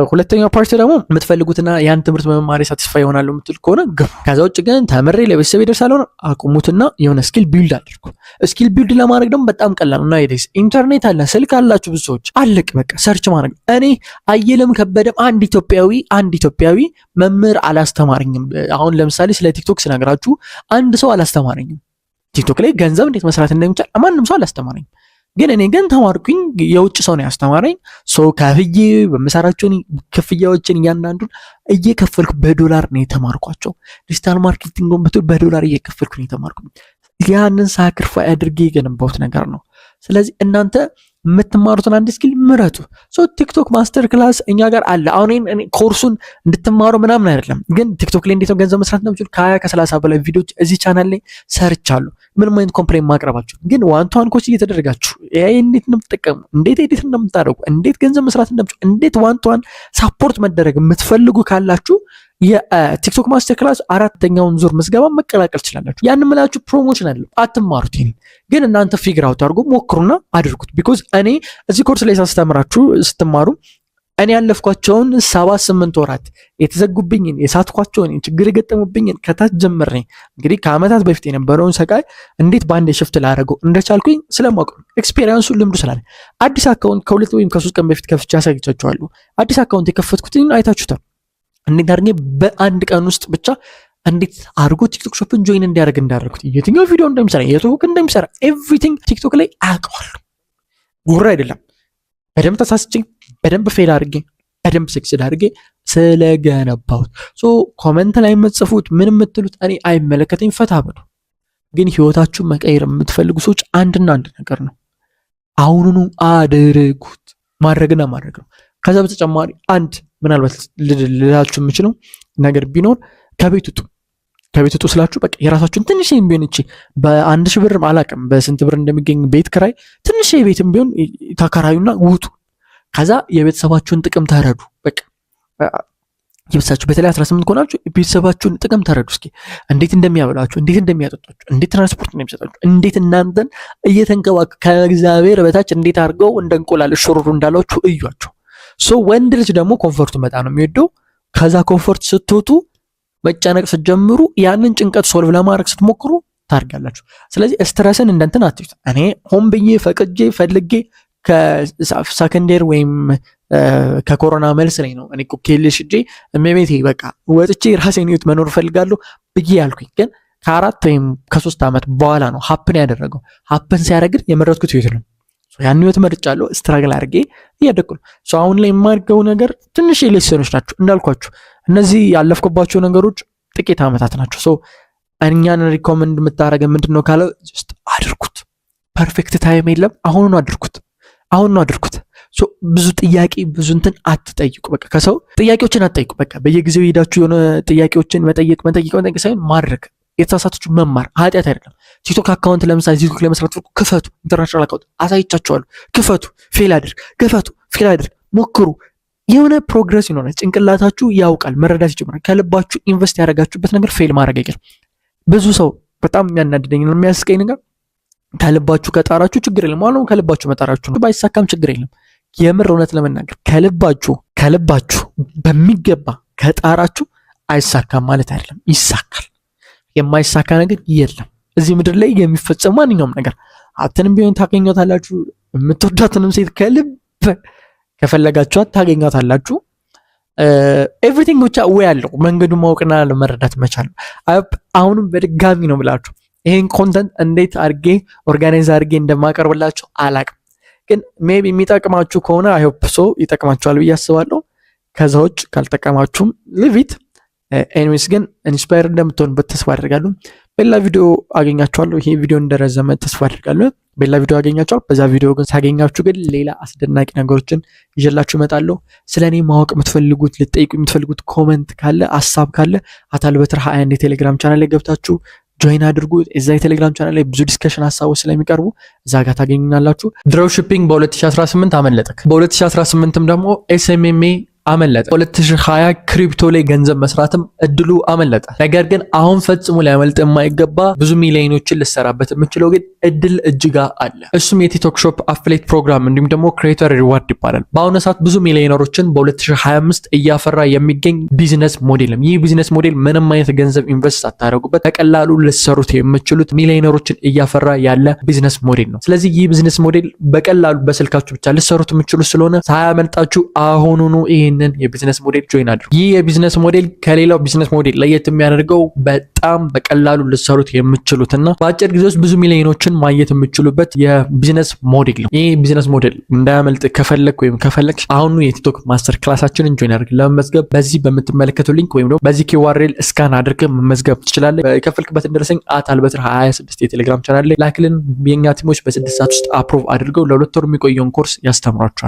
ሁለተኛው ፓርት ደግሞ የምትፈልጉትና ያን ትምህርት በመማር ሳቲስፋይ ይሆናሉ የምትል ከሆነ ግቡ። ከዛ ውጭ ግን ተምሬ ለቤተሰብ ይደርሳለሁ አቁሙትና የሆነ ስኪል ቢልድ አድርጉ። ስኪል ቢልድ ለማድረግ ደግሞ በጣም ቀላል ነው። ናይዲስ ኢንተርኔት አለ፣ ስልክ አላችሁ ብዙ ሰዎች፣ አለቅ በቃ ሰርች ማድረግ። እኔ አየለም ከበደም አንድ ኢትዮጵያዊ መምህር አላስተማረኝም። አሁን ለምሳሌ ስለ ቲክቶክ ስነግራችሁ አንድ ሰው አላስተማረኝም። ቲክቶክ ላይ ገንዘብ እንዴት መስራት እንደሚቻል ማንም ሰው አላስተማረኝም። ግን እኔ ግን ተማርኩኝ። የውጭ ሰው ነው ያስተማረኝ። ከፍዬ በመሰራቸውን ክፍያዎችን እያንዳንዱን እየከፈልኩ በዶላር ነው የተማርኳቸው። ዲጂታል ማርኬቲንግን በዶላር እየከፈልኩ ነው የተማርኩኝ። ያንን ሳክሪፋይ አድርጌ የገነባሁት ነገር ነው። ስለዚህ እናንተ የምትማሩትን አንድ ስኪል ምረጡ። ቲክቶክ ማስተር ክላስ እኛ ጋር አለ። አሁን እኔ ኮርሱን እንድትማሩ ምናምን አይደለም፣ ግን ቲክቶክ ላይ እንዴት ነው ገንዘብ መስራት እንደምችሉ ከ20 ከ30 በላይ ቪዲዮዎች እዚህ ቻናል ላይ ሰርቻለሁ። ምንም አይነት ኮምፕሌን ማቅረባችሁ፣ ግን ዋን ቱ ዋን ኮች እየተደረጋችሁ እንዴት እንደምትጠቀሙ፣ እንዴት ኤዲት እንደምታደርጉ፣ እንዴት ገንዘብ መስራት እንደምችሉ፣ እንዴት ዋን ቱ ዋን ሳፖርት መደረግ የምትፈልጉ ካላችሁ የቲክቶክ ማስተር ክላስ 4ኛውን ዙር ምዝገባ መቀላቀል ትችላላችሁ። ያን ምላችሁ ፕሮሞሽን አይደለም፣ አትማሩት። ግን እናንተ ፊግር አውት አድርጉ፣ ሞክሩና አድርጉት። ቢኮዝ እኔ እዚህ ኮርስ ላይ ሳስተምራችሁ ስትማሩ እኔ ያለፍኳቸውን 7-8 ወራት የተዘጉብኝን የሳትኳቸውን ችግር የገጠሙብኝን ከታች ጀምሬ እንግዲህ ከአመታት በፊት የነበረውን ሰቃይ እንዴት በአንድ ሽፍት ላደረገው እንደቻልኩኝ ስለማውቅ ኤክስፔሪንሱ ልምዱ ስላለ አዲስ አካውንት ከ2 ወይም ከ3 ቀን በፊት ከፍቼ አሳይቻችኋለሁ። አዲስ አካውንት የከፈትኩትን አይታችሁታል። እንዴት አድርጌ በአንድ ቀን ውስጥ ብቻ እንዴት አድርጎ ቲክቶክ ሾፕን ጆይን እንዲያደርግ እንዳደረኩት የትኛው ቪዲዮ እንደሚሰራ የቱክ እንደሚሰራ ኤቭሪቲንግ ቲክቶክ ላይ አውቀዋለሁ። ጉራ አይደለም። በደንብ ተሳስቼ በደንብ ፌል አድርጌ በደንብ ሰክሰድ አድርጌ ስለገነባሁት ኮመንት ላይ የምትጽፉት ምን የምትሉት እኔ አይመለከተኝ። ፈታ በሉ። ግን ህይወታችሁን መቀየር የምትፈልጉ ሰዎች አንድና አንድ ነገር ነው፣ አሁኑኑ አድርጉት። ማድረግና ማድረግ ነው። ከዛ በተጨማሪ አንድ ምናልባት ልላችሁ የምችለው ነገር ቢኖር ከቤት ውጡ ስላችሁ በቃ የራሳችሁን ትንሽ ቢሆን እቺ በ1000 ብር አላውቅም በስንት ብር እንደሚገኝ ቤት ክራይ ትንሽ ቤትም ቢሆን ተከራዩና ውጡ። ከዛ የቤተሰባችሁን ጥቅም ተረዱ። በቃ የቤተሰባችሁ በተለይ 18 ከሆናችሁ ቤተሰባችሁን ጥቅም ተረዱ። እስኪ እንዴት እንደሚያበላችሁ፣ እንዴት እንደሚያጠጣችሁ፣ እንዴት ትራንስፖርት እንደሚሰጣችሁ፣ እንዴት እናንተን እየተንከባከቡ ከእግዚአብሔር በታች እንዴት አድርገው እንደ እንቁላል ሹሩሩ እንዳላችሁ እዩአቸው። ወንድ ልጅ ደግሞ ኮንፈርቱ መጣ ነው የሚወደው። ከዛ ኮንፈርት ስትወጡ መጨነቅ ስትጀምሩ ያንን ጭንቀት ሶልቭ ለማድረግ ስትሞክሩ ታርጋላችሁ። ስለዚህ ስትረስን እንደንትን አትዩት። እኔ ሆን ብዬ ፈቅጄ ፈልጌ ከሰከንዴር ወይም ከኮሮና መልስ ላይ ነው እኔ ኬልሽ እጄ እመቤቴ በቃ ወጥቼ ራሴን ህይወት መኖር ፈልጋለሁ ብዬ ያልኩኝ። ግን ከ4 ወይም ከ3 ዓመት በኋላ ነው ሀፕን ያደረገው። ሀፕን ሲያደርግ የመረጥኩት ህይወት ነው። ያን ህይወት መርጫለሁ። ስትራግል አድርጌ እያደኩ ነው። አሁን ላይ የማድርገው ነገር ትንሽ ሌሰኖች ናቸው እንዳልኳችሁ። እነዚህ ያለፍኩባቸው ነገሮች ጥቂት ዓመታት ናቸው። እኛን ሪኮመንድ የምታደርገን ምንድነው ካለ ጀስት አድርጉት። ፐርፌክት ታይም የለም። አሁን ነው አድርጉት። ብዙ ጥያቄ ብዙ እንትን አትጠይቁ። በቃ ከሰው ጥያቄዎችን አትጠይቁ። በቃ በየጊዜው ሄዳችሁ የሆነ ጥያቄዎችን መጠየቅ ሳይሆን ማድረግ፣ የተሳሳቶች መማር ኃጢአት አይደለም። ቲክቶክ አካውንት ለምሳሌ ቲክቶክ ለመስራት ክፈቱ። ኢንተርናሽናል አካውንት አሳይቻችኋለሁ። ክፈቱ፣ ፌል አድርግ፣ ሞክሩ። የሆነ ፕሮግረስ ይኖራል። ጭንቅላታችሁ ያውቃል፣ መረዳት ይጀምራል። ከልባችሁ ኢንቨስት ያደረጋችሁበት ነገር ፌል ማድረግ አይቀርም። ብዙ ሰው በጣም የሚያናድደኝ ነው የሚያስቀኝ ነገር ከልባችሁ ከጣራችሁ ችግር የለም። አሁን ከልባችሁ መጣራችሁ ነው ባይሳካም ችግር የለም። የምር እውነት ለመናገር ከልባችሁ በሚገባ ከጣራችሁ አይሳካም ማለት አይደለም፣ ይሳካል። የማይሳካ ነገር የለም እዚህ ምድር ላይ የሚፈጸም ማንኛውም ነገር። ሀብትንም ቢሆን ታገኛታላችሁ። የምትወዳትንም ሴት ከልብ ከፈለጋችኋት ታገኛታላችሁ። ኤቭሪቲንግ ብቻ ወይ ያለው መንገዱን ማወቅና መረዳት መቻል። አሁንም በድጋሚ ነው ብላችሁ ይሄን ኮንተንት እንዴት አድርጌ ኦርጋናይዝ አድርጌ እንደማቀርብላችሁ አላቅም፣ ግን ሜቢ የሚጠቅማችሁ ከሆነ አይ ሆፕ ሶ ይጠቅማችኋል ብዬ አስባለሁ። ከዛ ውጭ ካልጠቀማችሁም ሊቪት ኤኒዌይስ፣ ግን ኢንስፓየር እንደምትሆንበት ተስፋ አድርጋለሁ። በሌላ ቪዲዮ አገኛችኋለሁ። ይሄ ቪዲዮ እንደረዘመ ተስፋ አድርጋለሁ። በሌላ ቪዲዮ አገኛችኋለሁ። በዛ ቪዲዮ ግን ሳገኛችሁ ግን ሌላ አስደናቂ ነገሮችን ይዤላችሁ እመጣለሁ። ስለኔ ማወቅ የምትፈልጉት ልትጠይቁ የምትፈልጉት ኮመንት ካለ ሀሳብ ካለ አታልበትር 21 የቴሌግራም ቻናል ላይ ገብታችሁ ጆይን አድርጉ። እዛ የቴሌግራም ቻናል ላይ ብዙ ዲስከሽን ሀሳቦች ስለሚቀርቡ እዛ ጋር ታገኙናላችሁ። ድሮፕ ሺፒንግ በ2018 አመለጠክ። በ2018ም ደግሞ ኤስኤምኤምኤ አመለጠ። 2020 ክሪፕቶ ላይ ገንዘብ መስራትም እድሉ አመለጠ። ነገር ግን አሁን ፈጽሞ ሊያመልጥ የማይገባ ብዙ ሚሊዮኖችን ልሰራበት የምችለው ግን እድል እጅጋ አለ። እሱም የቲክቶክ ሾፕ አፍሌት ፕሮግራም እንዲሁም ደግሞ ክሬተር ሪዋርድ ይባላል። በአሁኑ ሰዓት ብዙ ሚሊዮነሮችን በ2025 እያፈራ የሚገኝ ቢዝነስ ሞዴልም። ይህ ቢዝነስ ሞዴል ምንም አይነት ገንዘብ ኢንቨስት ሳታደርጉበት በቀላሉ ልሰሩት የምችሉት ሚሊዮነሮችን እያፈራ ያለ ቢዝነስ ሞዴል ነው። ስለዚህ ይህ ቢዝነስ ሞዴል በቀላሉ በስልካችሁ ብቻ ልሰሩት የምችሉ ስለሆነ ሳያመልጣችሁ አሁኑኑ ይህን ይህንን የቢዝነስ ሞዴል ጆይን አድርጉ። ይህ የቢዝነስ ሞዴል ከሌላው ቢዝነስ ሞዴል ለየት የሚያደርገው በጣም በቀላሉ ልትሰሩት የምትችሉትና በአጭር ጊዜ ውስጥ ብዙ ሚሊዮኖችን ማግኘት የምትችሉበት የቢዝነስ ሞዴል ነው። ይህ ቢዝነስ ሞዴል እንዳያመልጥ ከፈለግ ወይም ከፈለግ አሁኑ የቲክቶክ ማስተር ክላሳችንን ጆይን አድርግ። ለመመዝገብ በዚህ በምትመለከቱ ሊንክ ወይም ደግሞ በዚህ ኪዋሬል እስካን አድርገህ መመዝገብ ትችላለህ። የከፈልክበትን ደረሰኝ @አልበትር 26 የቴሌግራም ቻናል ላይ ላክልን። የኛ ቲሞች በ6 ሰዓት ውስጥ አፕሮቭ አድርገው ለ2 ወር የሚቆየውን ኮርስ ያስተምሯቸዋል።